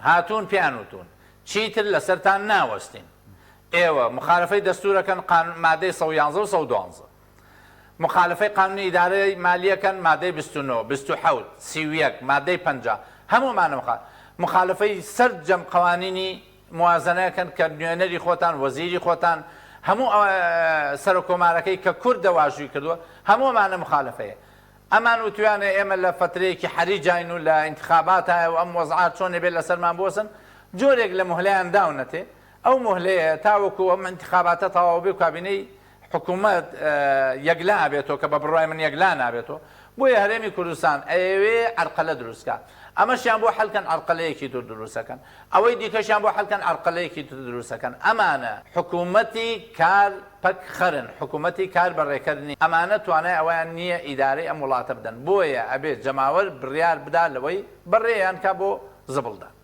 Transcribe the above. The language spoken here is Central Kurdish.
هاتون پیانوتون چیتر لەسەرتان ناوەستین ئێوە مخالفەی دەستورەکەن مادەی 111 و 112 مخالفەی قانونی ئیدارەی مالیەکەن مادەی 29 27 31 مادەی 50 هەموومانە مخالفەی سەرجەم قوانینی موازنەکەن کە نوێنەری خۆتان وەزیری خۆتان هەموو سەر و کۆمارەکەی کە کورد دەواژووی کردووە هەموومانە مخالفەیە ئەمان وتوانێ ئێمە لە فترەیەکی حەریجین و لە ئینتخاباتایە و ئەم وەزعات چۆنێ بێت لەسەرمان بۆسن جۆرێک لە مهلەیان داونەتێ ئەو مهلەیە تاوەکو ئەم ئینتخاباتە تەواو بێ و کابینەی حکوومەت یەکلا بێتەوە کە بە بڕای من یەکلا نابێتەوە بۆیە هەرێمی کوردستان ئەوێ عەرقەلە دروستکات ئەمەشیان بۆ حەلکەن عەرقەلەیەکی تر دروستەکەن ئەوەی دیکەشیان بۆ حەلکەن عەرقەلەیەکی تر دروستەکەن ئەمانە حکوومەتی کار پەک خەرن حکوومەتی کار بەڕێکردنی ئەمانە توانای ئەویان نییە ئیدارەی ئەم وڵاتە بدەن بۆیە ئەبێت جەماوەر بڕیار بدا لەوەی بەڕێیان کا بۆ زبڵدان